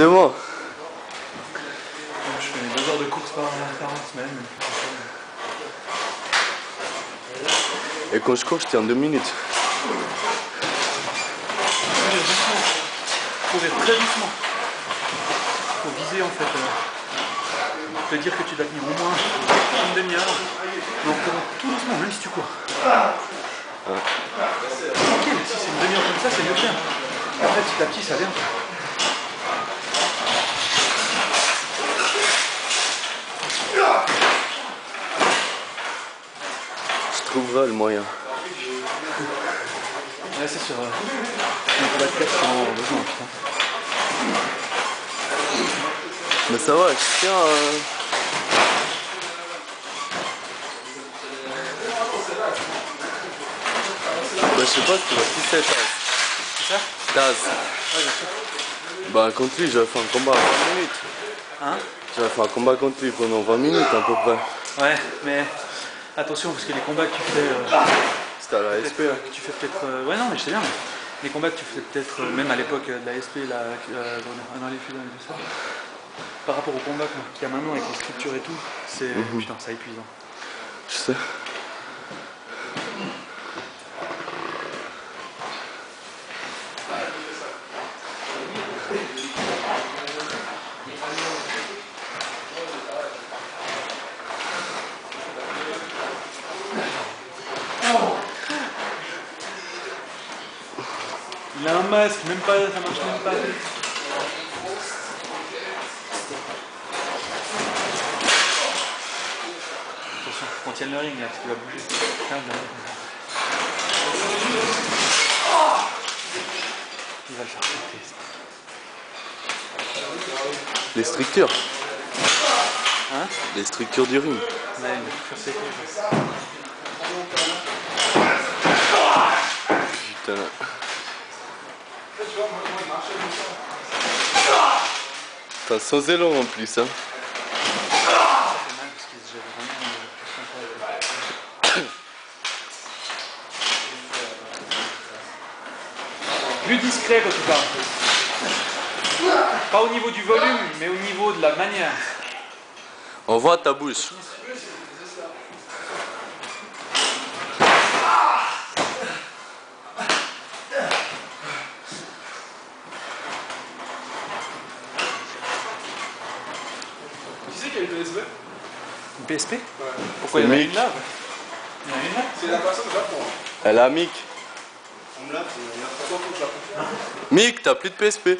C'est bon. Je fais 2 heures de course par semaine. Et quand je cours, je tiens 2 minutes. Courir doucement. Courir très doucement. Faut viser en fait. Te dire que tu dois tenir au moins une demi-heure. Donc tout doucement, même si tu cours. Tranquille, si c'est une demi-heure comme ça, c'est mieux bien. Après petit à petit ça vient. Je trouverai le moyen. Ouais, c'est sûr. On peut la tête sans avoir besoin, putain. Mais ça va, je tiens. Bah, je sais pas si tu vas pousser Taz. C'est ça? Taz. Ouais, bien sûr. Bah contre lui, j'avais fait un combat à 20 minutes. Hein? J'avais fait un combat contre lui pendant 20 minutes à peu près. Ouais, mais attention parce que les combats que tu fais. C'était à la SP. Que tu fais peut-être. Ouais, non, mais je sais bien. Mais les combats que tu fais peut-être, même à l'époque de la SP, là, dans les films et tout ça, par rapport au combat qu'il y a maintenant avec les structures et tout, c'est. Putain, c'est épuisant. Je sais. Il a un masque, même pas, ça marche même pas. Attention, qu'on tienne le ring là, parce qu'il va bouger. Il va le faire sauter. Les structures. Hein? Les structures du ring. Ouais, il va tout faire sauter. Putain. T'as sans élan en plus, hein. Plus discret quand tu parles. Pas au niveau du volume, mais au niveau de la manière. On voit ta bouche. Qui c'est qui a une PSP? Une PSP? Ouais. Pourquoi il y en a une là? Il y en a une là? C'est la personne que j'apprends. Elle a Mick. On me l'a fait, il y a pas longtemps que j'apprends. Mick, t'as plus de PSP.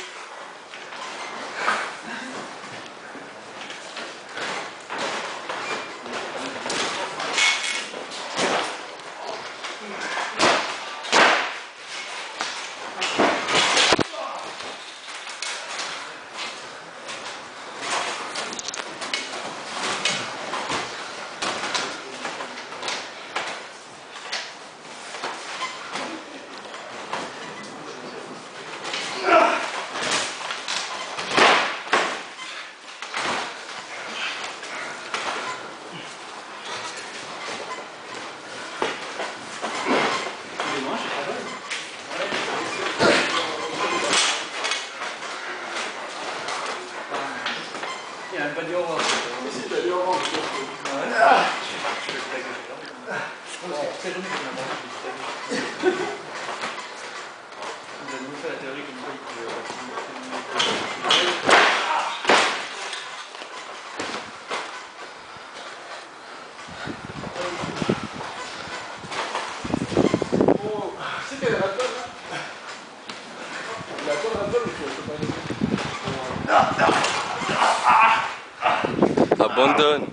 Il n'a même pas dit au revoir. Si, t'as dit au revoir. Il a nous fait la théorie comme quoi il pouvait. Oh, c'est qu'elle a la colle là. La colle, mais tu peux pas y aller. Abandonne.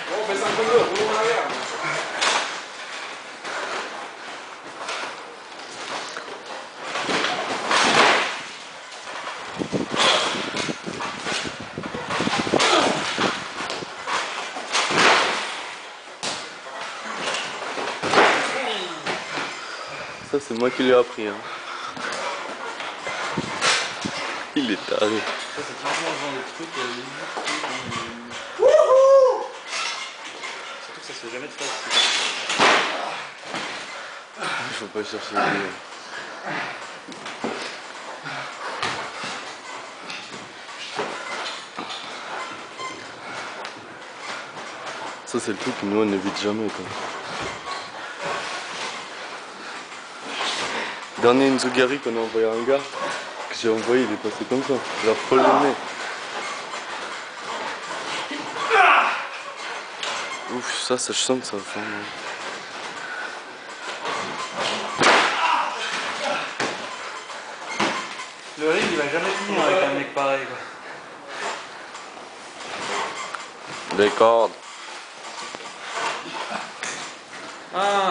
Bon, on fait 52, roulons en arrière. Ça, c'est moi qui lui ai appris. Hein. Il est taré. Ça, c'est typiquement le genre de truc. Surtout que ça se fait jamais de face. Il faut pas chercher. Ça c'est le truc que nous on n'évite jamais quoi. Dernier Nzugari qu'on a envoyé à un gars, que j'ai envoyé, il est passé comme ça, genre folle le nez. Ouf, ça je sens que ça va faire mal. Le ring il va jamais finir avec un mec pareil quoi. Des cordes. Ah